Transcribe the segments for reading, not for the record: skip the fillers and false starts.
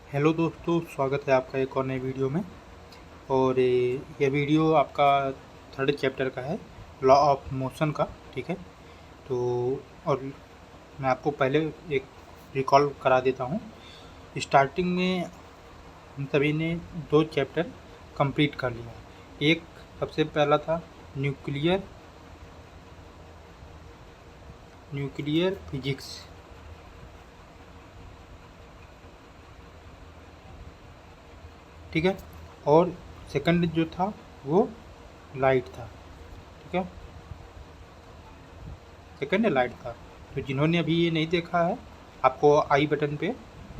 Hello दोस्तों, स्वागत है आपका एक और नए वीडियो में। और यह वीडियो आपका थर्ड चैप्टर का है, लॉ ऑफ मोशन का। ठीक है, तो और मैं आपको पहले एक रिकॉल करा देता हूँ। स्टार्टिंग में हम सभी ने दो चैप्टर कंप्लीट कर लिया। एक सबसे पहला था न्यूक्लियर फिजिक्स। ठीक है, और सेकंड जो था वो लाइट था। ठीक है, सेकंड लाइट था। तो जिन्होंने अभी ये नहीं देखा है, आपको आई बटन पे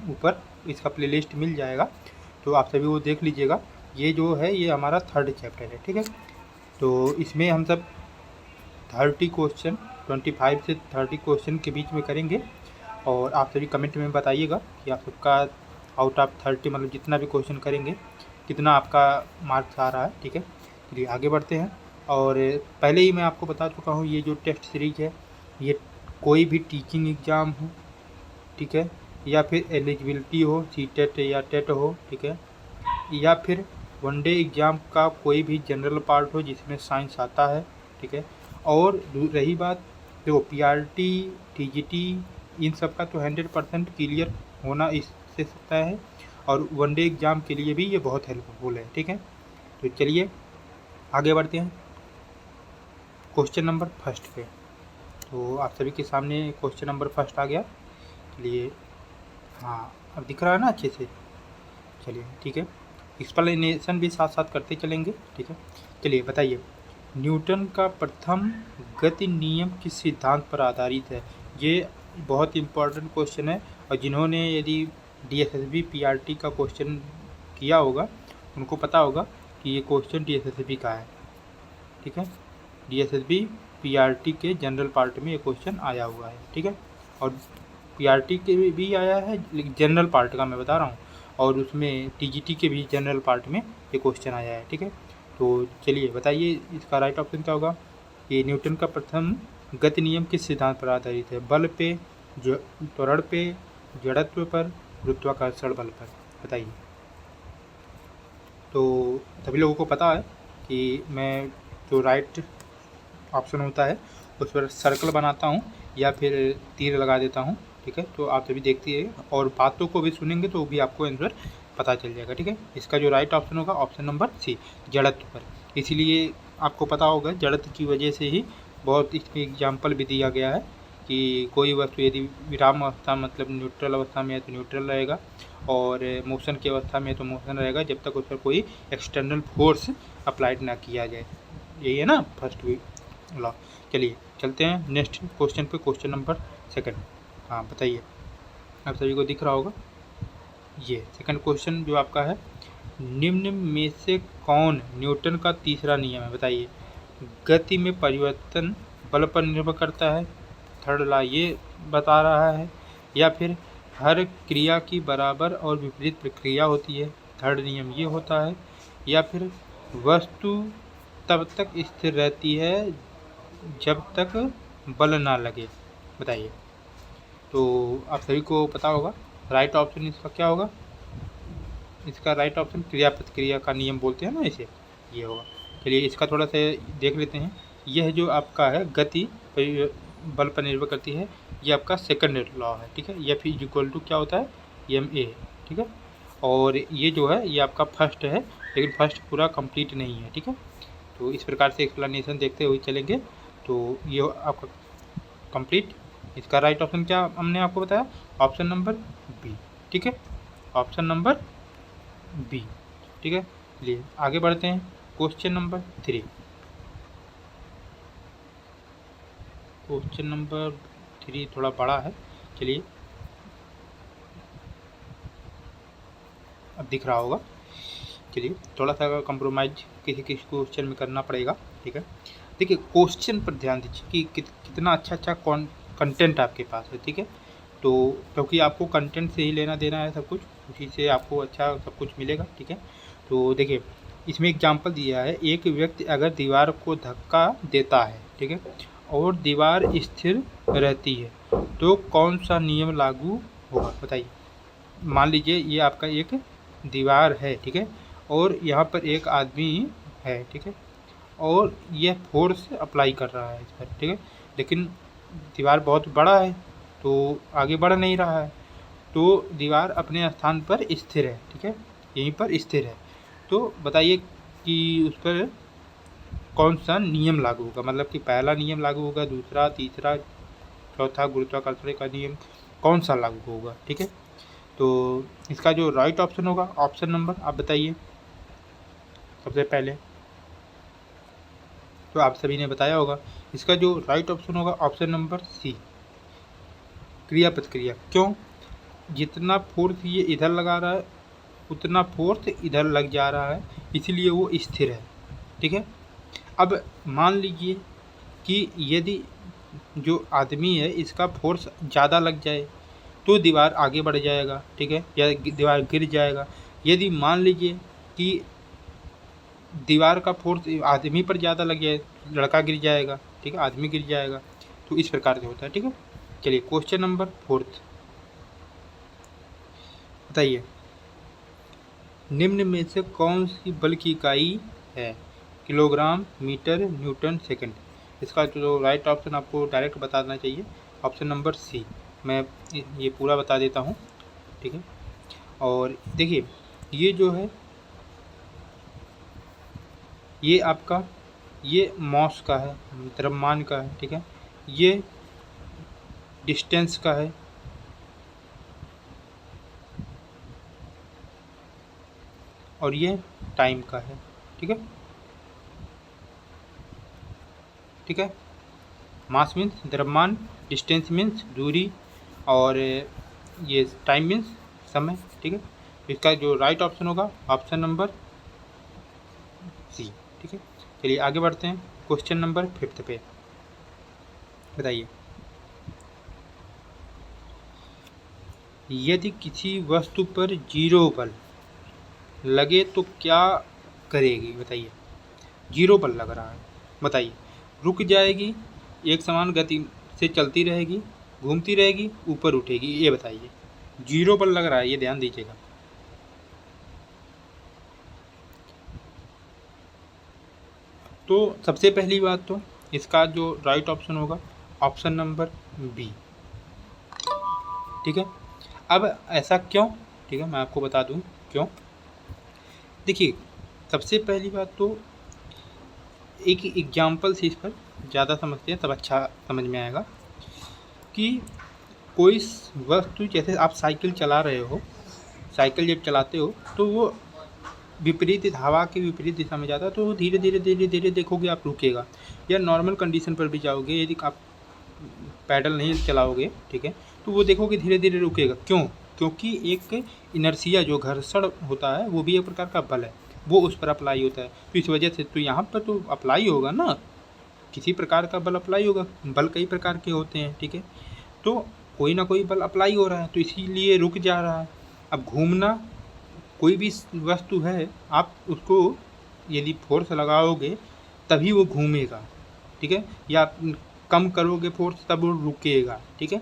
ऊपर इसका प्लेलिस्ट मिल जाएगा, तो आप सभी वो देख लीजिएगा। ये जो है ये हमारा थर्ड चैप्टर है। ठीक है, तो इसमें हम सब 30 क्वेश्चन, 25 से 30 क्वेश्चन के बीच में करेंगे। और आप सभी कमेंट में बताइएगा कि आप सबका आउट ऑफ 30 मतलब जितना भी क्वेश्चन करेंगे कितना आपका मार्क्स आ रहा है। ठीक है, चलिए आगे बढ़ते हैं। और पहले ही मैं आपको बता चुका हूँ, ये जो टेस्ट सीरीज है ये कोई भी टीचिंग एग्ज़ाम हो, ठीक है, या फिर एलिजिबिलिटी हो, सीटेट या टेट हो, ठीक है, या फिर वनडे एग्ज़ाम का कोई भी जनरल पार्ट हो जिसमें साइंस आता है। ठीक है, और रही बात देखो पीआरटी, टीजीटी, इन सब का तो 100% क्लियर होना इससे सकता है, और वनडे एग्ज़ाम के लिए भी ये बहुत हेल्पफुल है। ठीक है, तो चलिए आगे बढ़ते हैं क्वेश्चन नंबर फर्स्ट पे। तो आप सभी के सामने क्वेश्चन नंबर फर्स्ट आ गया। चलिए, हाँ अब दिख रहा है ना अच्छे से। चलिए ठीक है, एक्सप्लेनेशन भी साथ साथ करते चलेंगे। ठीक है, चलिए बताइए, न्यूटन का प्रथम गति नियम किस सिद्धांत पर आधारित है। ये बहुत इम्पोर्टेंट क्वेश्चन है, और जिन्होंने यदि डीएसएसबी पीआरटी का क्वेश्चन किया होगा उनको पता होगा कि ये क्वेश्चन डीएसएसबी का है। ठीक है, डीएसएसबी पीआरटी के जनरल पार्ट में ये क्वेश्चन आया हुआ है। ठीक है, और पीआरटी के भी आया है, लेकिन जनरल पार्ट का मैं बता रहा हूँ, और उसमें टीजीटी के भी जनरल पार्ट में ये क्वेश्चन आया है। ठीक है, तो चलिए बताइए इसका राइट ऑप्शन क्या होगा। ये न्यूटन का प्रथम गति नियम किस सिद्धांत पर आधारित है। बल पे, त्वरण पे, जड़त्व पर, गुरुत्वाकर्षण बल पर। बताइए। तो सभी लोगों को पता है कि मैं जो राइट ऑप्शन होता है उस पर सर्कल बनाता हूँ या फिर तीर लगा देता हूँ। ठीक है, तो आप सभी देखती है और बातों को भी सुनेंगे तो भी आपको आंसर पता चल जाएगा। ठीक है, इसका जो राइट ऑप्शन होगा ऑप्शन नंबर सी, जड़त्व पर। इसीलिए आपको पता होगा जड़त्व की वजह से ही बहुत इसमें एग्जाम्पल भी दिया गया है कि कोई वस्तु यदि विराम अवस्था मतलब न्यूट्रल अवस्था में है तो न्यूट्रल रहेगा, और मोशन की अवस्था में है तो मोशन रहेगा, जब तक उस पर कोई एक्सटर्नल फोर्स अप्लाइड ना किया जाए। यही है ना फर्स्ट लॉ। चलिए चलते हैं नेक्स्ट क्वेश्चन पे, क्वेश्चन नंबर सेकंड। हाँ बताइए, आप सभी को दिख रहा होगा। ये सेकंड क्वेश्चन जो आपका है, निम्न में से कौन न्यूटन का तीसरा नियम है। बताइए। गति में परिवर्तन बल पर निर्भर करता है, थर्ड लॉ ये बता रहा है, या फिर हर क्रिया की बराबर और विपरीत प्रक्रिया होती है, थर्ड नियम ये होता है, या फिर वस्तु तब तक स्थिर रहती है जब तक बल ना लगे। बताइए। तो आप सभी को पता होगा राइट ऑप्शन इसका क्या होगा। इसका राइट ऑप्शन क्रिया प्रतिक्रिया का नियम बोलते हैं ना इसे, ये होगा। चलिए इसका थोड़ा सा देख लेते हैं। यह जो आपका है गति बल पर निर्भर करती है, ये आपका सेकंड लॉ है। ठीक है, एफ इज इक्वल टू क्या होता है, एम ए। ठीक है, और ये जो है ये आपका फर्स्ट है, लेकिन फर्स्ट पूरा कंप्लीट नहीं है। ठीक है, तो इस प्रकार से एक्सप्लेनेशन देखते हुए चलेंगे। तो ये आपका कंप्लीट, इसका राइट ऑप्शन क्या हमने आपको बताया, ऑप्शन नंबर बी। ठीक है, ऑप्शन नंबर बी। ठीक है, चलिए आगे बढ़ते हैं क्वेश्चन नंबर 3। क्वेश्चन नंबर 3 थोड़ा बड़ा है, चलिए अब दिख रहा होगा। चलिए थोड़ा सा कंप्रोमाइज किसी किसी क्वेश्चन में करना पड़ेगा। ठीक है, देखिए क्वेश्चन पर ध्यान दीजिए कि कितना अच्छा कंटेंट आपके पास है। ठीक है, तो क्योंकि आपको कंटेंट से ही लेना देना है सब कुछ, उसी से आपको अच्छा सब कुछ मिलेगा। ठीक है, तो देखिए इसमें एग्जांपल दिया है, एक व्यक्ति अगर दीवार को धक्का देता है, ठीक है, और दीवार स्थिर रहती है तो कौन सा नियम लागू होगा। बताइए। मान लीजिए ये आपका एक दीवार है, ठीक है, और यहाँ पर एक आदमी है, ठीक है, और यह फोर्स अप्लाई कर रहा है इस पर, ठीक है, लेकिन दीवार बहुत बड़ा है तो आगे बढ़ नहीं रहा है, तो दीवार अपने स्थान पर स्थिर है, ठीक है, यहीं पर स्थिर है। तो बताइए कि उस पर कौन सा नियम लागू होगा, मतलब कि पहला नियम लागू होगा, दूसरा, तीसरा, चौथा, गुरुत्वाकर्षण का नियम कौन सा लागू होगा, ठीक है। तो इसका जो राइट ऑप्शन होगा, ऑप्शन नंबर आप बताइए सबसे पहले, तो आप सभी ने बताया होगा, इसका जो राइट ऑप्शन होगा ऑप्शन नंबर सी, क्रिया प्रतिक्रिया। क्यों? जितना फोर्स ये इधर लगा रहा है उतना फोर्स इधर लग जा रहा है, इसलिए वो स्थिर है, ठीक है। अब मान लीजिए कि यदि जो आदमी है इसका फोर्स ज़्यादा लग जाए तो दीवार आगे बढ़ जाएगा, ठीक है, या दीवार गिर जाएगा। यदि मान लीजिए कि दीवार का फोर्स आदमी पर ज़्यादा लग जाए, लड़का गिर जाएगा, ठीक है, आदमी गिर जाएगा। तो इस प्रकार से होता है, ठीक है। चलिए क्वेश्चन नंबर 4 बताइए, निम्न में से कौन सी बल की इकाई है? Kilogram, metre, newton, second. इसका जो राइट ऑप्शन आपको डायरेक्ट बता देना चाहिए, ऑप्शन नंबर सी। मैं ये पूरा बता देता हूँ, ठीक है। और देखिए ये जो है ये आपका ये मॉस का है, द्रव्यमान का है, ठीक है, ये डिस्टेंस का है, और ये टाइम का है, ठीक है, ठीक है। मास मीन्स द्रव्यमान, डिस्टेंस मीन्स दूरी, और ये टाइम मीन्स समय, ठीक है। इसका जो राइट ऑप्शन होगा ऑप्शन नंबर सी, ठीक है। चलिए आगे बढ़ते हैं क्वेश्चन नंबर 5 पे। बताइए, यदि किसी वस्तु पर 0 बल लगे तो क्या करेगी? बताइए, 0 बल लग रहा है, बताइए, रुक जाएगी, एक समान गति से चलती रहेगी, घूमती रहेगी, ऊपर उठेगी, ये बताइए। 0 बल लग रहा है, ये ध्यान दीजिएगा। तो सबसे पहली बात तो इसका जो राइट ऑप्शन होगा ऑप्शन नंबर बी, ठीक है। अब ऐसा क्यों, ठीक है, मैं आपको बता दूं क्यों। देखिए सबसे पहली बात तो एक एग्जाम्पल से इस पर ज़्यादा समझते हैं तब अच्छा समझ में आएगा कि कोई वस्तु, जैसे आप साइकिल चला रहे हो, साइकिल जब चलाते हो तो वो विपरीत हवा के विपरीत दिशा में जाता है, तो वो धीरे धीरे धीरे धीरे देखोगे आप रुकेगा, या नॉर्मल कंडीशन पर भी जाओगे, यदि आप पैडल नहीं चलाओगे, ठीक है, तो वो देखोगे धीरे धीरे रुकेगा। क्यों? क्योंकि एक इनर्शिया जो घर्षण होता है वो भी एक प्रकार का बल है, वो उस पर अप्लाई होता है, तो इस वजह से तो यहाँ पर तो अप्लाई होगा ना, किसी प्रकार का बल अप्लाई होगा। बल कई प्रकार के होते हैं, ठीक है, तो कोई ना कोई बल अप्लाई हो रहा है, तो इसीलिए रुक जा रहा है। अब घूमना, कोई भी वस्तु है, आप उसको यदि फोर्स लगाओगे तभी वो घूमेगा, ठीक है, या कम करोगे फोर्स तब वो रुकेगा, ठीक है।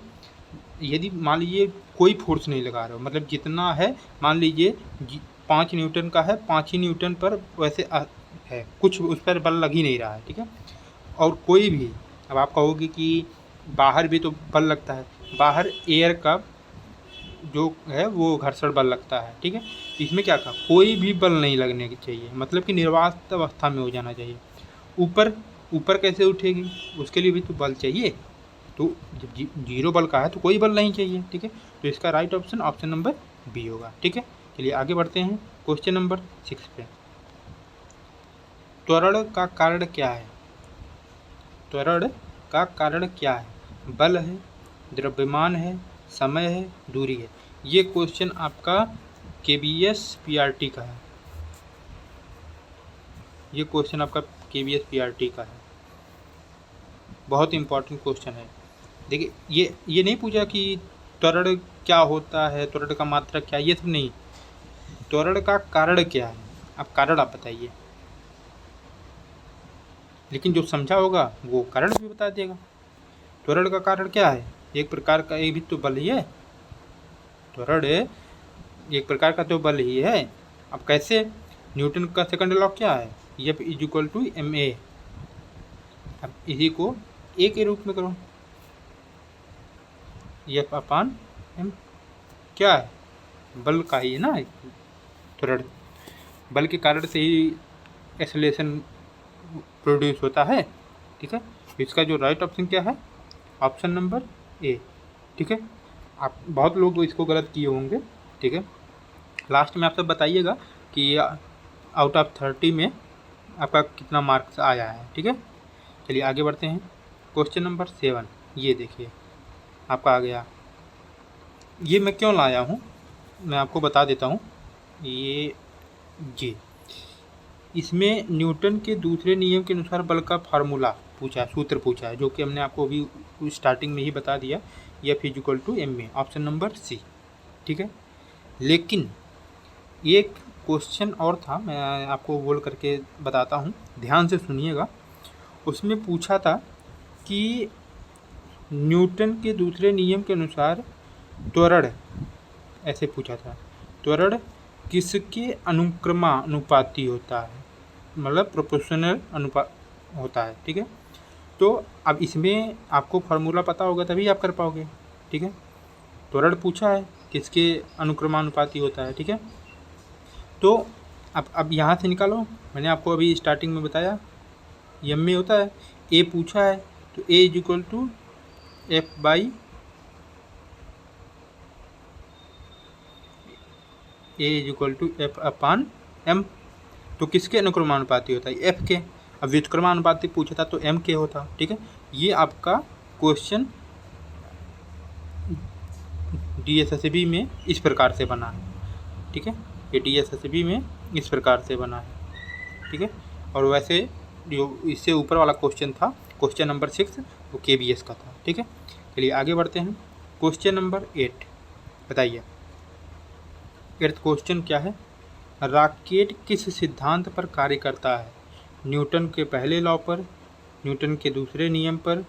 यदि मान लीजिए कोई फोर्स नहीं लगा रहे हो, मतलब जितना है, मान लीजिए 5 न्यूटन का है, 5 ही न्यूटन पर वैसे है, कुछ उस पर बल लग ही नहीं रहा है, ठीक है। और कोई भी, अब आप कहोगे कि बाहर भी तो बल लगता है, बाहर एयर का जो है वो घर्षण बल लगता है, ठीक है। इसमें क्या कहा, कोई भी बल नहीं लगने की चाहिए, मतलब कि निर्वात अवस्था में हो जाना चाहिए। ऊपर ऊपर कैसे उठेगी, उसके लिए भी तो बल चाहिए, तो जब 0 बल का है तो कोई बल नहीं चाहिए, ठीक है। तो इसका right option option number B होगा, ठीक है। चलिए आगे बढ़ते हैं क्वेश्चन नंबर 6 पे। त्वरण का कारण क्या है? त्वरण का कारण क्या है? बल है, द्रव्यमान है, समय है, दूरी है। ये क्वेश्चन आपका KBS PRT का है, ये क्वेश्चन आपका KBS PRT का है, बहुत इंपॉर्टेंट क्वेश्चन है। देखिए ये नहीं पूछा कि त्वरण क्या होता है, त्वरण का मात्रा क्या, ये सब नहीं, त्वरण का कारण क्या है, आप कारण आप बताइए, लेकिन जो समझा होगा वो कारण भी बता देगा। त्वरण का कारण क्या है? एक प्रकार का एक भी तो बल ही है, त्वरण एक प्रकार का तो बल ही है। अब कैसे? न्यूटन का सेकंड लॉ क्या है? F is equal to ma। अब इसी को ए के रूप में करो, F अपान m क्या है? बल का ही है ना, त्वरण। बल के कारण से ही एक्सेलरेशन प्रोड्यूस होता है। ठीक है, इसका जो राइट ऑप्शन क्या है? Option number A. ठीक है, आप बहुत लोग इसको गलत किए होंगे। ठीक है, लास्ट में आप सब बताइएगा कि आउट ऑफ 30 में आपका कितना मार्क्स आया है। ठीक है, चलिए आगे बढ़ते हैं। क्वेश्चन नंबर 7, ये देखिए आपका आ गया। ये मैं क्यों लाया हूँ मैं आपको बता देता हूँ। ये जी, इसमें न्यूटन के दूसरे नियम के अनुसार बल का फार्मूला पूछा है, सूत्र पूछा है, जो कि हमने आपको अभी स्टार्टिंग में ही बता दिया, F is equal to ma, option number C. ठीक है, लेकिन एक क्वेश्चन और था, मैं आपको बोल करके बताता हूँ, ध्यान से सुनिएगा। उसमें पूछा था कि न्यूटन के दूसरे नियम के अनुसार त्वरण, ऐसे पूछा था, त्वरण किसके अनुक्रमानुपाती होता है, मतलब प्रोपोर्शनल अनुपात होता है। ठीक है, तो अब इसमें आपको फार्मूला पता होगा तभी आप कर पाओगे। ठीक है, त्वरण पूछा है किसके अनुक्रमानुपाती होता है। ठीक है, तो अब यहाँ से निकालो, मैंने आपको अभी स्टार्टिंग में बताया एम में होता है, ए पूछा है तो A is equal to F by A is equal to F upon M. तो किसके अनुक्रमानुपाती होता है? एफ के। अब व्युत्क्रमानुपाती पूछा था तो एम के होता। ठीक है, ये आपका क्वेश्चन DSSB में इस प्रकार से बना है। ठीक है, ये DSSB में इस प्रकार से बना है। ठीक है, और वैसे जो इससे ऊपर वाला क्वेश्चन था, क्वेश्चन नंबर 6, वो KBS का था। ठीक है, चलिए आगे बढ़ते हैं। क्वेश्चन नंबर 8 बताइए। 8th क्वेश्चन क्या है? रॉकेट किस सिद्धांत पर कार्य करता है? न्यूटन के पहले लॉ पर, न्यूटन के दूसरे नियम पर,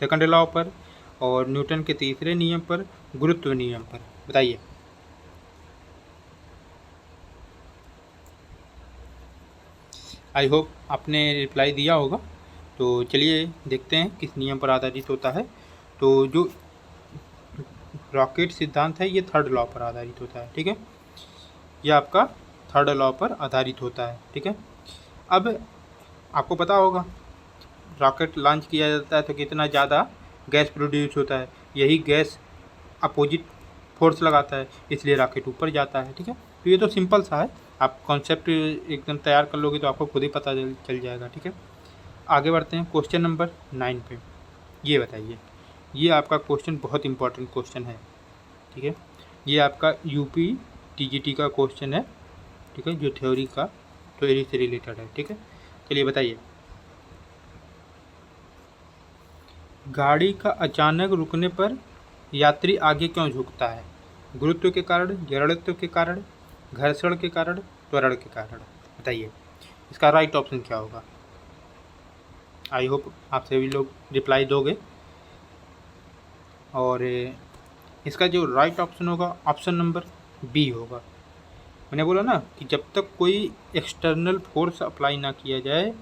सेकंड लॉ पर, और न्यूटन के तीसरे नियम पर, गुरुत्व नियम पर। बताइए। आई होप आपने रिप्लाई दिया होगा। तो चलिए देखते हैं किस नियम पर आधारित होता है। तो जो रॉकेट सिद्धांत है ये थर्ड लॉ पर आधारित होता है। ठीक है, ये आपका थर्ड लॉ पर आधारित होता है। ठीक है, अब आपको पता होगा रॉकेट लॉन्च किया जाता है तो कितना ज़्यादा गैस प्रोड्यूस होता है, यही गैस अपोजिट फोर्स लगाता है, इसलिए रॉकेट ऊपर जाता है। ठीक है, तो ये तो सिंपल सा है, आप कॉन्सेप्ट एकदम तैयार कर लोगे तो आपको खुद ही पता चल जाएगा। ठीक है, आगे बढ़ते हैं क्वेश्चन नंबर 9 पे। ये बताइए, ये आपका क्वेश्चन बहुत इंपॉर्टेंट क्वेश्चन है। ठीक है, ये आपका UP TGT का क्वेश्चन है। ठीक है, जो थ्योरी से रिलेटेड है। ठीक है, चलिए बताइए। गाड़ी का अचानक रुकने पर यात्री आगे क्यों झुकता है? गुरुत्व के कारण, जड़त्व के कारण, घर्षण के कारण, त्वरण के कारण। बताइए, इसका राइट ऑप्शन क्या होगा? आई होप आप सभी लोग रिप्लाई दोगे। और इसका जो राइट ऑप्शन होगा ऑप्शन नंबर बी होगा। मैंने बोला ना कि जब तक कोई एक्सटर्नल फोर्स अप्लाई ना किया जाए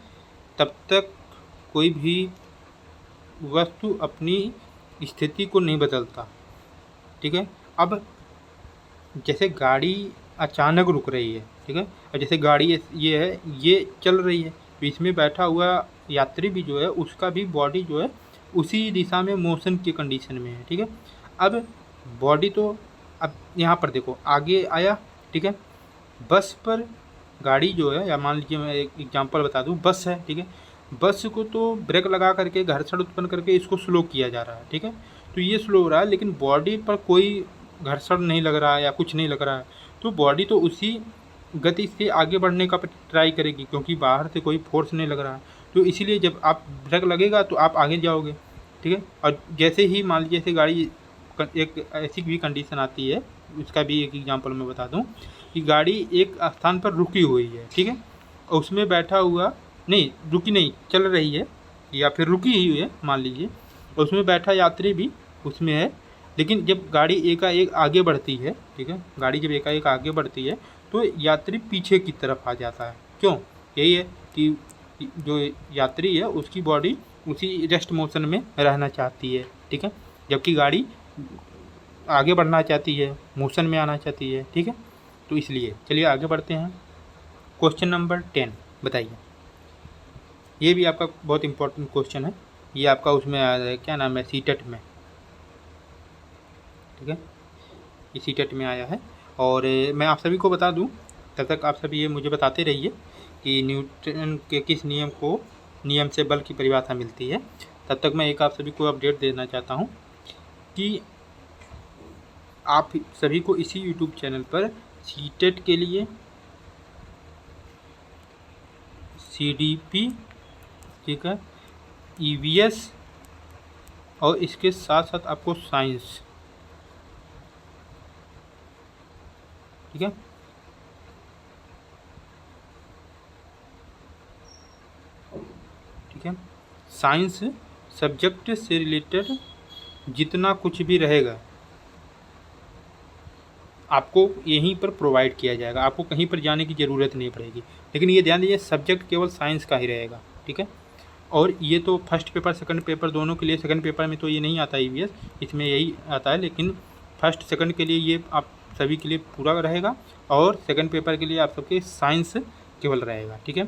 तब तक कोई भी वस्तु अपनी स्थिति को नहीं बदलता। ठीक है, अब जैसे गाड़ी अचानक रुक रही है, ठीक है, और जैसे गाड़ी ये है, ये चल रही है, तो इसमें बैठा हुआ यात्री भी जो है उसका भी बॉडी जो है उसी दिशा में मोशन की कंडीशन में है। ठीक है, अब बॉडी तो अब यहाँ पर देखो आगे आया। ठीक है, बस पर गाड़ी जो है, या मान लीजिए मैं एक एग्जांपल बता दूँ, बस है। ठीक है, बस को तो ब्रेक लगा करके घर्षण उत्पन्न करके इसको स्लो किया जा रहा है। ठीक है, तो ये स्लो हो रहा है लेकिन बॉडी पर कोई घर्षण नहीं लग रहा है या कुछ नहीं लग रहा है, तो बॉडी तो उसी गति से आगे बढ़ने का ट्राई करेगी क्योंकि बाहर से कोई फोर्स नहीं लग रहा है। तो इसीलिए जब आप ब्रेक लगेगा तो आप आगे जाओगे। ठीक है, और जैसे ही मान लीजिए जैसे गाड़ी, एक ऐसी भी कंडीशन आती है, उसका भी एक एग्जांपल मैं बता दूं कि गाड़ी एक स्थान पर रुकी हुई है। ठीक है, और उसमें बैठा हुआ नहीं, रुकी नहीं, चल रही है या फिर रुकी हुई है मान लीजिए, और उसमें बैठा यात्री भी उसमें है, लेकिन जब गाड़ी एकाएक आगे बढ़ती है, ठीक है, गाड़ी जब एकाएक आगे बढ़ती है तो यात्री पीछे की तरफ आ जाता है। क्यों? यही है कि जो यात्री है उसकी बॉडी उसी रेस्ट मोशन में रहना चाहती है, ठीक है, जबकि गाड़ी आगे बढ़ना चाहती है, मोशन में आना चाहती है, ठीक है। तो इसलिए चलिए आगे बढ़ते हैं। क्वेश्चन नंबर 10 बताइए। ये भी आपका बहुत इंपॉर्टेंट क्वेश्चन है, ये आपका उसमें आया है, क्या नाम है, सीटेट में, ठीक है, ये सीटेट में आया है। और मैं आप सभी को बता दूं, तब तक आप सभी ये मुझे बताते रहिए कि न्यूटन के किस नियम से बल की परिभाषा मिलती है। तब तक मैं एक आप सभी को अपडेट देना चाहता हूं कि आप सभी को इसी यूट्यूब चैनल पर सीटेट के लिए CDP, ठीक है, EVS और इसके साथ साथ आपको साइंस, ठीक है, ठीक है, साइंस सब्जेक्ट से रिलेटेड जितना कुछ भी रहेगा आपको यहीं पर प्रोवाइड किया जाएगा, आपको कहीं पर जाने की ज़रूरत नहीं पड़ेगी। लेकिन ये ध्यान दीजिए, सब्जेक्ट केवल साइंस का ही रहेगा, ठीक है। और ये तो फर्स्ट पेपर सेकंड पेपर दोनों के लिए, सेकंड पेपर में तो ये नहीं आता EVS, इसमें यही आता है, लेकिन फर्स्ट सेकंड के लिए ये आप सभी के लिए पूरा रहेगा और सेकंड पेपर के लिए आप सबके साइंस केवल रहेगा, ठीक है,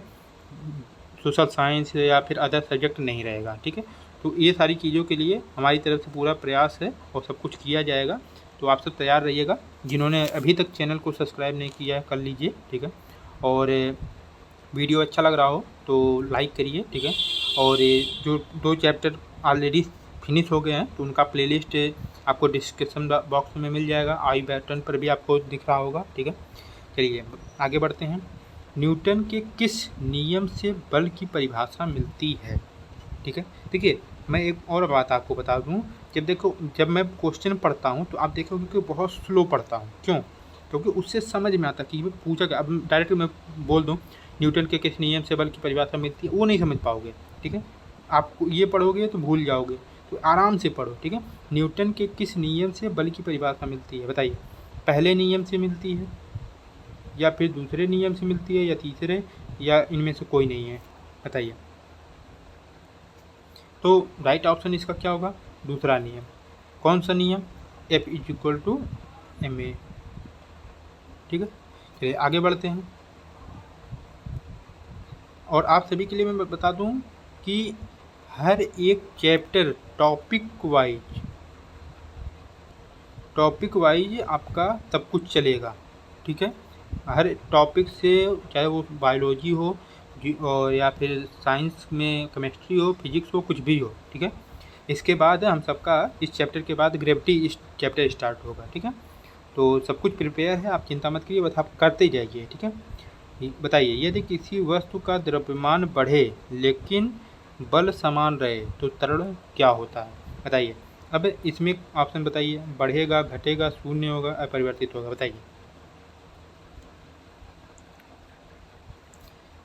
सोशल साइंस या फिर अदर सब्जेक्ट नहीं रहेगा, ठीक है। तो ये सारी चीज़ों के लिए हमारी तरफ से पूरा प्रयास है और सब कुछ किया जाएगा। तो आप सब तैयार रहिएगा। जिन्होंने अभी तक चैनल को सब्सक्राइब नहीं किया है कर लीजिए, ठीक है, और वीडियो अच्छा लग रहा हो तो लाइक करिए, ठीक है। और जो 2 चैप्टर ऑलरेडी फिनिश हो गए हैं तो उनका प्लेलिस्ट आपको डिस्क्रिप्शन बॉक्स में मिल जाएगा, आई बटन पर भी आपको दिख रहा होगा, ठीक है। चलिए आगे बढ़ते हैं। न्यूटन के किस नियम से बल की परिभाषा मिलती है, ठीक है। देखिए मैं एक और बात आपको बता दूं, जब मैं क्वेश्चन पढ़ता हूं तो आप देखोगे कि बहुत स्लो पढ़ता हूं। क्यों? क्योंकि उससे समझ में आता कि पूछा क्या। अब डायरेक्ट मैं बोल दूं न्यूटन के किस नियम से बल की परिभाषा मिलती है, वो नहीं समझ पाओगे, ठीक है। आपको ये पढ़ोगे तो भूल जाओगे, तो आराम से पढ़ो, ठीक है। न्यूटन के किस नियम से बल की परिभाषा मिलती है बताइए। पहले नियम से मिलती है या फिर दूसरे नियम से मिलती है या तीसरे, या इनमें से कोई नहीं है, बताइए। तो राइट ऑप्शन इसका क्या होगा? दूसरा नियम। कौन सा नियम? F=ma, ठीक है। चलिए आगे बढ़ते हैं। और आप सभी के लिए मैं बता दूं कि हर एक चैप्टर टॉपिक वाइज आपका सब कुछ चलेगा, ठीक है। हर टॉपिक से, चाहे वो बायोलॉजी हो और या फिर साइंस में केमिस्ट्री हो, फिजिक्स हो, कुछ भी हो, ठीक है। इसके बाद हम सबका इस चैप्टर के बाद ग्रेविटी इस चैप्टर स्टार्ट होगा, ठीक है। तो सब कुछ प्रिपेयर है, आप चिंता मत करिए, बस आप करते जाइए, ठीक है। बताइए, यदि किसी वस्तु का द्रव्यमान बढ़े लेकिन बल समान रहे तो त्वरण क्या होता है? बताइए। अब इसमें ऑप्शन बताइए, बढ़ेगा, घटेगा, शून्य होगा, अपरिवर्तित होगा, बताइए।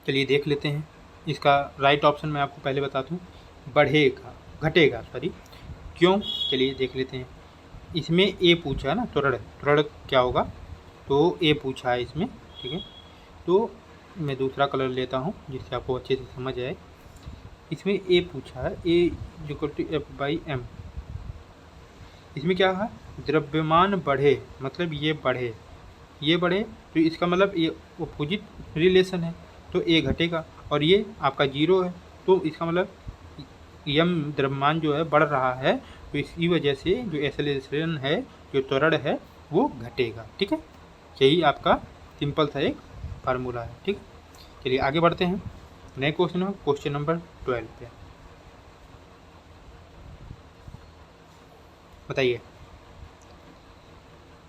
चलिए देख लेते हैं। इसका राइट ऑप्शन मैं आपको पहले बता दूं, बढ़ेगा, घटेगा, सॉरी। क्यों? चलिए देख लेते हैं। इसमें ए पूछा है ना, त्वरण क्या होगा, तो ए पूछा है इसमें, ठीक है। तो मैं दूसरा कलर लेता हूँ जिससे आपको अच्छे से समझ आए। इसमें ए पूछा है, A=F/m। इसमें क्या है? द्रव्यमान बढ़े, मतलब ये बढ़े तो इसका मतलब ये अपोजिट रिलेशन है, तो ए घटेगा। और ये आपका 0 है, तो इसका मतलब यम द्रव्यमान जो है बढ़ रहा है, तो इसी वजह से जो एक्सेलरेशन है, जो त्वरण है, वो घटेगा, ठीक है। यही आपका सिंपल सा एक फार्मूला है, ठीक। चलिए आगे बढ़ते हैं। नए क्वेश्चन है, क्वेश्चन नंबर 12 पे बताइए।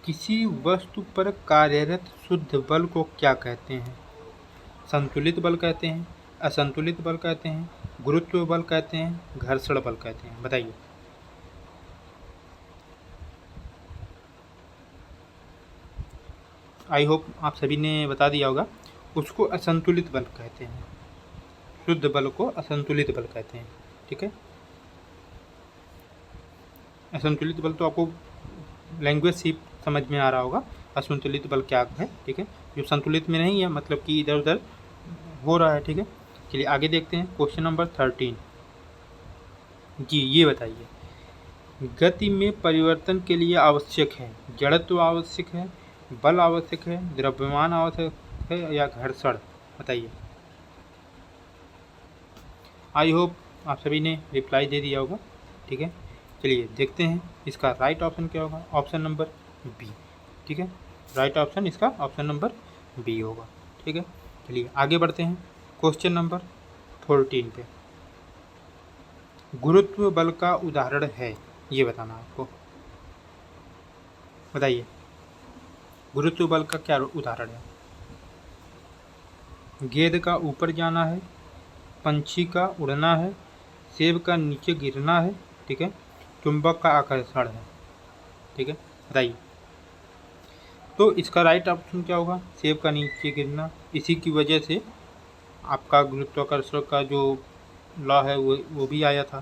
किसी वस्तु पर कार्यरत शुद्ध बल को क्या कहते हैं? संतुलित बल कहते हैं, असंतुलित बल कहते हैं, गुरुत्व बल कहते हैं, घर्षण बल कहते हैं, बताइए। आई होप आप सभी ने बता दिया होगा। उसको असंतुलित बल कहते हैं, शुद्ध बल को असंतुलित बल कहते हैं, ठीक है। असंतुलित बल तो आपको लैंग्वेज सिर्फ समझ में आ रहा होगा असंतुलित बल क्या है, ठीक है। जो संतुलित में नहीं है मतलब कि इधर उधर हो रहा है, ठीक है। चलिए आगे देखते हैं क्वेश्चन नंबर 13 जी। ये बताइए गति में परिवर्तन के लिए आवश्यक है जड़त्व आवश्यक है, बल आवश्यक है, द्रव्यमान आवश्यक है या घर्षण, बताइए। आई होप आप सभी ने रिप्लाई दे दिया होगा, ठीक है। चलिए देखते हैं इसका राइट ऑप्शन क्या होगा। ऑप्शन नंबर बी, ठीक है। राइट ऑप्शन इसका ऑप्शन नंबर बी होगा, ठीक है। चलिए आगे बढ़ते हैं क्वेश्चन नंबर 14 पे। गुरुत्व बल का उदाहरण है, ये बताना आपको, बताइए गुरुत्व बल का क्या उदाहरण है। गेंद का ऊपर जाना है, पंछी का उड़ना है, सेब का नीचे गिरना है, ठीक है, चुंबक का आकर्षण है, ठीक है, बताइए। तो इसका राइट ऑप्शन क्या होगा, सेब का नीचे गिरना। इसी की वजह से आपका गुरुत्वाकर्षण का जो लॉ है वो भी आया था,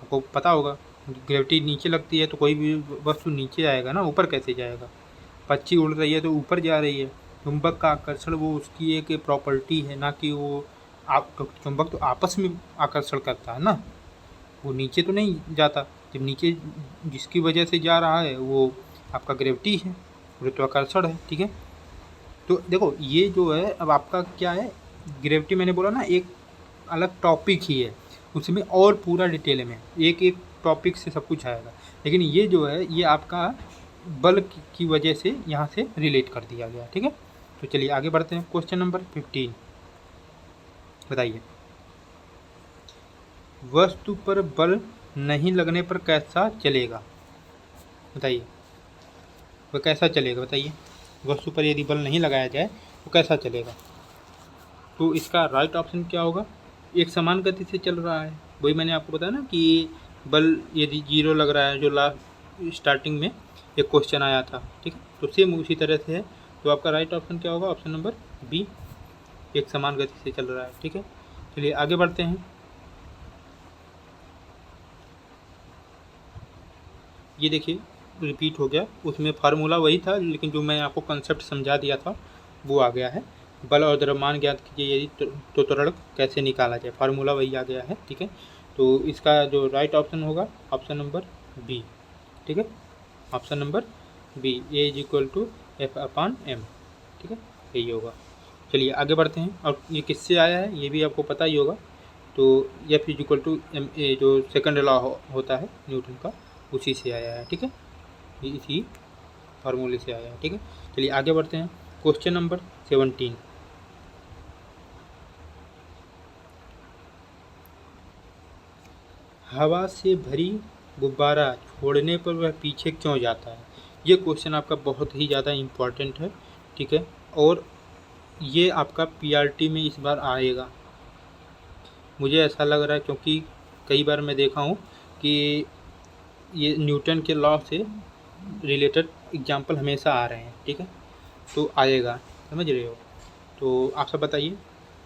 आपको पता होगा। ग्रेविटी नीचे लगती है तो कोई भी वस्तु नीचे आएगा ना, ऊपर कैसे जाएगा। पक्षी उड़ रही है तो ऊपर जा रही है। चुंबक का आकर्षण वो उसकी एक प्रॉपर्टी है, ना कि वो आप चुंबक तो आपस में आकर्षण करता है ना, वो नीचे तो नहीं जाता। जब नीचे जिसकी वजह से जा रहा है वो आपका ग्रेविटी है, गुरुत्वाकर्षण है, ठीक है। तो देखो ये जो है अब आपका क्या है, ग्रेविटी मैंने बोला ना एक अलग टॉपिक ही है, उसमें और पूरा डिटेल में एक एक टॉपिक से सब कुछ आएगा। लेकिन ये जो है ये आपका बल की वजह से यहाँ से रिलेट कर दिया गया, ठीक है। तो चलिए आगे बढ़ते हैं क्वेश्चन नंबर 15, बताइए वस्तु पर बल नहीं लगने पर कैसा चलेगा, बताइए वह कैसा चलेगा, बताइए। वस्तु पर यदि बल नहीं लगाया जाए तो कैसा चलेगा। तो इसका राइट ऑप्शन क्या होगा, एक समान गति से चल रहा है। वही मैंने आपको बताया ना कि बल यदि 0 लग रहा है, जो लास्ट स्टार्टिंग में एक क्वेश्चन आया था, ठीक है। तो सेम उसी तरह से है। तो आपका राइट ऑप्शन क्या होगा, ऑप्शन नंबर बी, एक समान गति से चल रहा है, ठीक है। चलिए आगे बढ़ते हैं। ये देखिए रिपीट हो गया, उसमें फार्मूला वही था लेकिन जो मैं आपको कंसेप्ट समझा दिया था वो आ गया है। बल और द्रव्यमान ज्ञात कीजिए यदि तो त्वरण कैसे निकाला जाए, फार्मूला वही आ गया है, ठीक है। तो इसका जो राइट ऑप्शन होगा ऑप्शन नंबर बी, ठीक है, option number B, A is equal to F/m, ठीक है, यही होगा। चलिए आगे बढ़ते हैं। और ये किससे आया है ये भी आपको पता ही होगा। तो F is equal to ma जो सेकंड लॉ होता है न्यूटन का, उसी से आया है, ठीक है, इसी फार्मूले से आया है, ठीक है। चलिए आगे बढ़ते हैं क्वेश्चन नंबर 17, हवा से भरी गुब्बारा छोड़ने पर वह पीछे क्यों जाता है। ये क्वेश्चन आपका बहुत ही ज़्यादा इम्पॉर्टेंट है, ठीक है, और ये आपका PRT में इस बार आएगा, मुझे ऐसा लग रहा है, क्योंकि कई बार मैं देखा हूँ कि ये न्यूटन के लॉ से रिलेटेड एग्जाम्पल हमेशा आ रहे हैं, ठीक है। तो आएगा, समझ रहे हो। तो आप सब बताइए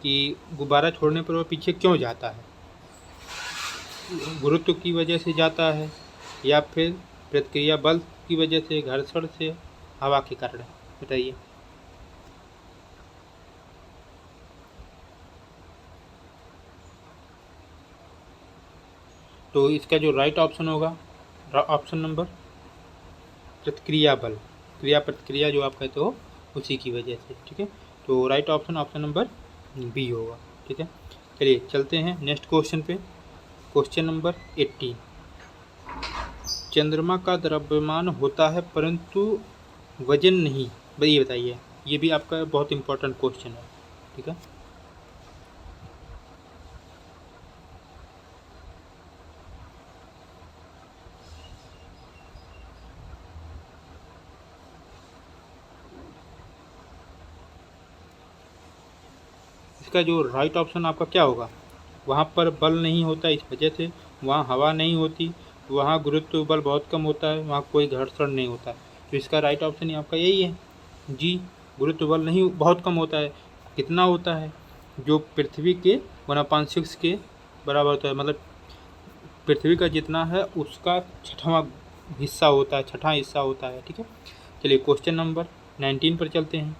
कि गुब्बारा छोड़ने पर वह पीछे क्यों जाता है, गुरुत्व की वजह से जाता है या फिर प्रतिक्रिया बल की वजह से, घर्षण से, हवा के कारण, बताइए। तो इसका जो राइट ऑप्शन होगा ऑप्शन नंबर प्रतिक्रिया बल, क्रिया प्रतिक्रिया जो आप कहते हो उसी की वजह से, ठीक है। तो right option option number B होगा, ठीक है। चलिए चलते हैं नेक्स्ट क्वेश्चन पे। क्वेश्चन नंबर 18, चंद्रमा का द्रव्यमान होता है परंतु वजन नहीं, ये बताइए। ये भी आपका बहुत इंपॉर्टेंट क्वेश्चन है, ठीक है। इसका जो राइट ऑप्शन आपका क्या होगा, वहाँ पर बल नहीं होता इस वजह से, वहाँ हवा नहीं होती, वहाँ गुरुत्व बल बहुत कम होता है, वहाँ कोई घर्षण नहीं होता। तो इसका राइट ऑप्शन ही आपका यही है जी, गुरुत्व बल नहीं बहुत कम होता है। कितना होता है, जो पृथ्वी के 1/6 के बराबर होता है, मतलब पृथ्वी का जितना है उसका 6वां हिस्सा होता है, छठा हिस्सा होता है। ठीक है, चलिए क्वेश्चन नंबर 19 पर चलते हैं।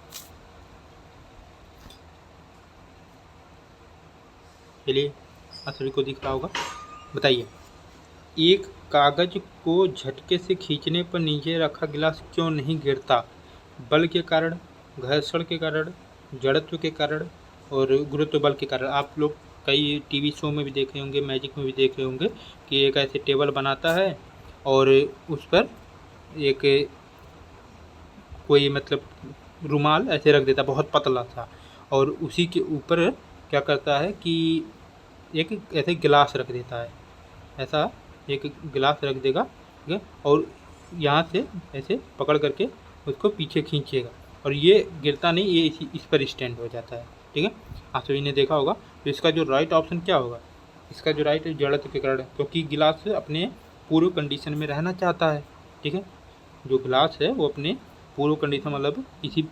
चलिए आप सभी को दिख रहा होगा, बताइए। एक कागज को झटके से खींचने पर नीचे रखा गिलास क्यों नहीं गिरता? बल के कारण, घर्षण के कारण, जड़त्व के कारण और गुरुत्व बल के कारण। आप लोग कई टीवी शो में भी देखे होंगे, मैजिक में भी देखे होंगे कि एक ऐसे टेबल बनाता है और उस पर एक कोई मतलब रुमाल ऐसे रख देता, बहुत पतला सा, और उसी के ऊपर क्या करता है कि एक ऐसे गिलास रख देता है, ऐसा एक गिलास रख देगा, ठीक है, और यहाँ से ऐसे पकड़ करके उसको पीछे खींचेगा और ये गिरता नहीं, ये इस पर स्टैंड हो जाता है। ठीक है, आप सभी ने देखा होगा। तो इसका जो राइट ऑप्शन क्या होगा? इसका जो राइट है जड़त्व के कारण, क्योंकि गिलास अपने पूर्व कंडीशन में रहना चाहता है। ठीक है, जो गिलास है वो अपने पूर्व कंडीशन मतलब इसी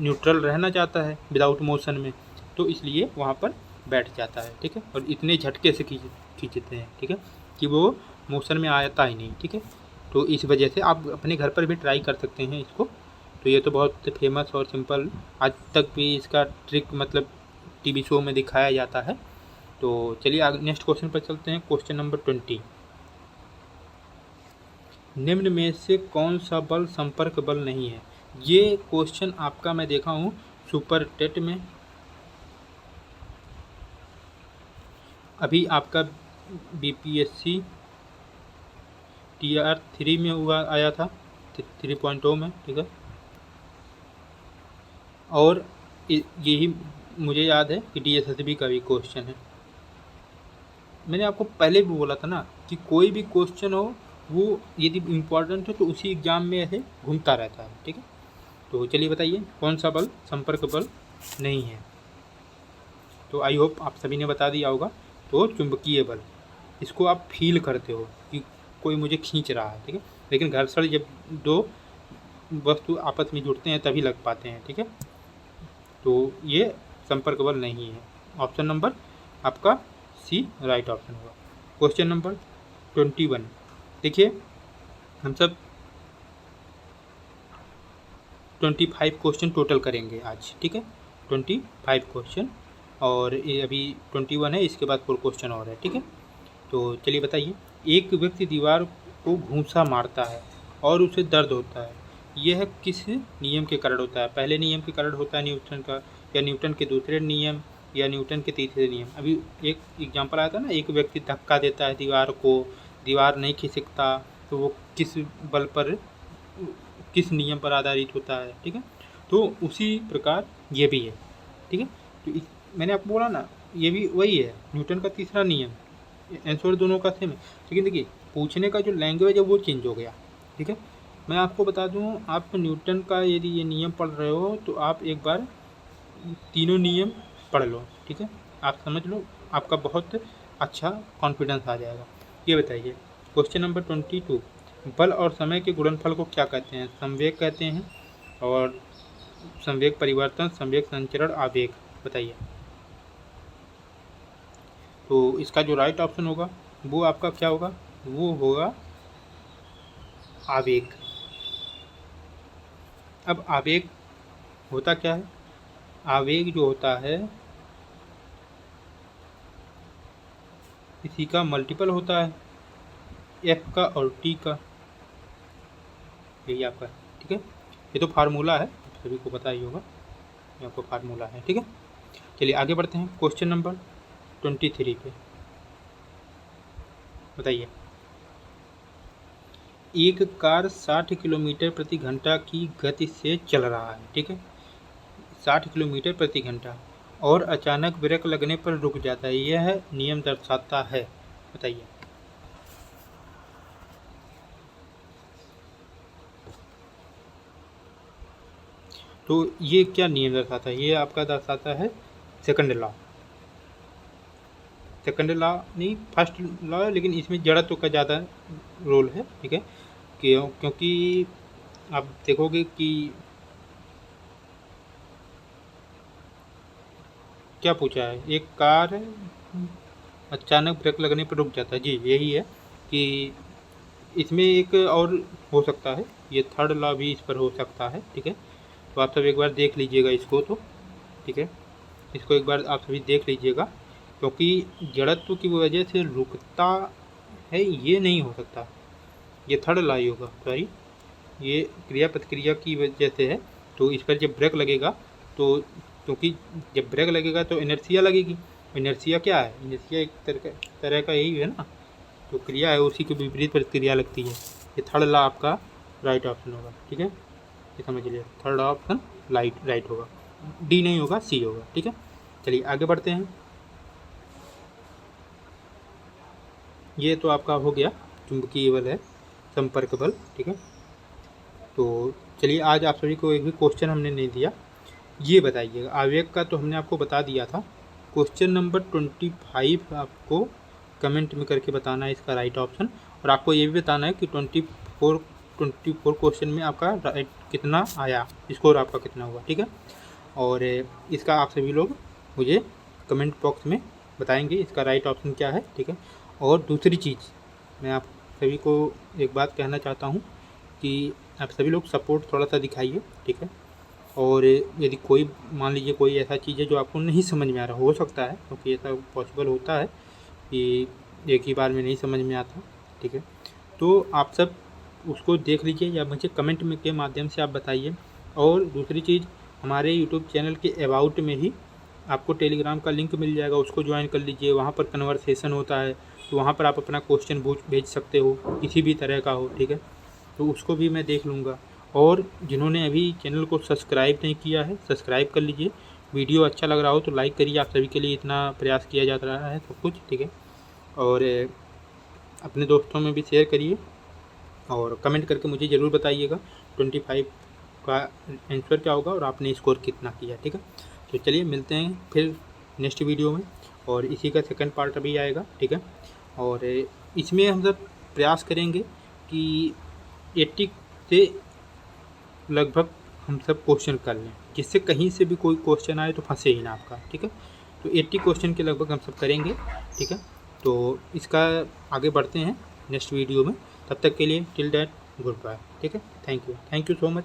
न्यूट्रल रहना चाहता है विदाउट मोशन में, तो इसलिए वहाँ पर बैठ जाता है। ठीक है, और इतने झटके से खींचते हैं, ठीक है, कि वो मोशन में आता ही नहीं। ठीक है, तो इस वजह से आप अपने घर पर भी ट्राई कर सकते हैं इसको। तो ये तो बहुत फेमस और सिंपल, आज तक भी इसका ट्रिक मतलब टीवी शो में दिखाया जाता है। तो चलिए आगे नेक्स्ट क्वेश्चन पर चलते हैं। क्वेश्चन नंबर 20, निम्न में से कौन सा बल संपर्क बल नहीं है? ये क्वेश्चन आपका मैं देखा हूँ सुपर टेट में, अभी आपका बीपीएससी TR 3 में हुआ आया था 3.0 में। ठीक है, और यही मुझे याद है कि DSSB का भी क्वेश्चन है। मैंने आपको पहले भी बोला था ना कि कोई भी क्वेश्चन हो वो यदि इम्पोर्टेंट है तो उसी एग्जाम में ऐसे घूमता रहता है। ठीक है, तो चलिए बताइए कौन सा बल संपर्क बल नहीं है? तो आई होप आप सभी ने बता दिया होगा। तो चुंबकीय बल, इसको आप फील करते हो कि कोई मुझे खींच रहा है। ठीक है, लेकिन घर्षण जब दो वस्तु आपस में जुड़ते हैं तभी लग पाते हैं। ठीक है, तो ये संपर्क बल नहीं है। ऑप्शन नंबर आपका सी राइट ऑप्शन होगा। क्वेश्चन नंबर 21, देखिए हम सब 25 क्वेश्चन टोटल करेंगे आज। ठीक है, 25 क्वेश्चन, और ये अभी 21 है, इसके बाद 4 क्वेश्चन और है। ठीक है, तो चलिए बताइए। एक व्यक्ति दीवार को घूंसा मारता है और उसे दर्द होता है, यह किस नियम के कारण होता है? पहले नियम के कारण होता है न्यूटन का, या न्यूटन के दूसरे नियम, या न्यूटन के तीसरे नियम? अभी एक एग्जांपल आया था ना, एक व्यक्ति धक्का देता है दीवार को, दीवार नहीं खिसकता, तो वो किस बल पर, किस नियम पर आधारित होता है? ठीक है, तो उसी प्रकार ये भी है। ठीक है, तो मैंने आपको बोला ना, ये भी वही है, न्यूटन का तीसरा नियम, आंसर दोनों का सेम है, लेकिन देखिए पूछने का जो लैंग्वेज है वो चेंज हो गया। ठीक है, मैं आपको बता दूं, आप न्यूटन का यदि ये नियम पढ़ रहे हो तो आप एक बार तीनों नियम पढ़ लो। ठीक है, आप समझ लो, आपका बहुत अच्छा कॉन्फिडेंस आ जाएगा। ये बताइए क्वेश्चन नंबर 22, बल और समय के गुणनफल को क्या कहते हैं? संवेग कहते हैं, और संवेग परिवर्तन, संवेग संचरण, आवेग, बताइए। तो इसका जो राइट ऑप्शन होगा वो आपका क्या होगा? वो होगा आवेग। अब आवेग होता क्या है? आवेग जो होता है इसी का मल्टीपल होता है, F का और T का, यही आपका। ठीक है, ये तो फार्मूला है, सभी को पता ही होगा, ये आपका फार्मूला है। ठीक है, चलिए आगे बढ़ते हैं क्वेश्चन नंबर 23 पे, बताइए। एक कार 60 किलोमीटर प्रति घंटा की गति से चल रहा है। ठीक है, 60 किलोमीटर प्रति घंटा, और अचानक ब्रेक लगने पर रुक जाता है, यह नियम दर्शाता है, बताइए। तो ये क्या नियम दर्शाता है? ये आपका दर्शाता है सेकंड लॉ। सेकंड लॉ नहीं, फर्स्ट लॉ है, लेकिन इसमें जड़त्व का ज़्यादा रोल है। ठीक है, क्योंकि आप देखोगे कि क्या पूछा है, एक कार अचानक ब्रेक लगने पर रुक जाता है। जी यही है कि इसमें एक और हो सकता है, ये थर्ड लॉ भी इस पर हो सकता है, ठीक है। तो आप सब एक बार देख लीजिएगा इसको, तो ठीक है, इसको एक बार आप सभी देख लीजिएगा, क्योंकि जड़त्व की वजह से रुकता है ये नहीं हो सकता, ये थर्ड लॉ ही होगा, सॉरी, ये क्रिया प्रतिक्रिया की वजह से है। तो इस पर जब ब्रेक लगेगा तो, क्योंकि जब ब्रेक लगेगा तो इनर्शिया लगेगी। इनर्शिया क्या है, इनर्शिया एक तरह का यही है ना, तो क्रिया है उसी के विपरीत प्रतिक्रिया लगती है। ये थर्ड लॉ आपका राइट ऑप्शन होगा, ठीक है, ये समझ लीजिए, थर्ड ऑप्शन राइट होगा, डी नहीं होगा, सी होगा, ठीक है। चलिए आगे बढ़ते हैं। ये तो आपका हो गया चुंबकीय बल है, संपर्क बल, ठीक है। तो चलिए आज आप सभी को एक भी क्वेश्चन हमने नहीं दिया, ये बताइएगा आवेग का तो हमने आपको बता दिया था। क्वेश्चन नंबर 25 आपको कमेंट में करके बताना है इसका राइट ऑप्शन, और आपको ये भी बताना है कि 24 क्वेश्चन में आपका राइट कितना आया, स्कोर आपका कितना हुआ, ठीक है। और इसका आप सभी लोग मुझे कमेंट बॉक्स में बताएंगे इसका राइट ऑप्शन क्या है, ठीक है। और दूसरी चीज़ मैं आप सभी को एक बात कहना चाहता हूँ कि आप सभी लोग सपोर्ट थोड़ा सा दिखाइए, ठीक है। और यदि कोई मान लीजिए कोई ऐसा चीज़ है जो आपको नहीं समझ में आ रहा, हो सकता है क्योंकि ऐसा पॉसिबल होता है कि एक ही बार में नहीं समझ में आता, ठीक है, तो आप सब उसको देख लीजिए या मुझे कमेंट में के माध्यम से आप बताइए। और दूसरी चीज़, हमारे यूट्यूब चैनल के अबाउट में ही आपको टेलीग्राम का लिंक मिल जाएगा, उसको ज्वाइन कर लीजिए, वहाँ पर कन्वर्सेशन होता है, तो वहाँ पर आप अपना क्वेश्चन भेज सकते हो, किसी भी तरह का हो, ठीक है, तो उसको भी मैं देख लूँगा। और जिन्होंने अभी चैनल को सब्सक्राइब नहीं किया है, सब्सक्राइब कर लीजिए। वीडियो अच्छा लग रहा हो तो लाइक करिए, आप सभी के लिए इतना प्रयास किया जा रहा है सब कुछ, ठीक है। और अपने दोस्तों में भी शेयर करिए और कमेंट करके मुझे ज़रूर बताइएगा 25 का आंसर क्या होगा और आपने स्कोर कितना किया, ठीक है। तो चलिए मिलते हैं फिर नेक्स्ट वीडियो में, और इसी का सेकंड पार्ट अभी आएगा, ठीक है। और इसमें हम सब प्रयास करेंगे कि 80 से लगभग हम सब क्वेश्चन कर लें, जिससे कहीं से भी कोई क्वेश्चन आए तो फंसे ही ना आपका, ठीक है। तो 80 क्वेश्चन के लगभग हम सब करेंगे, ठीक है। तो इसका आगे बढ़ते हैं नेक्स्ट वीडियो में, तब तक के लिए टिल दैट गुड बाय, ठीक है। Thank you so much.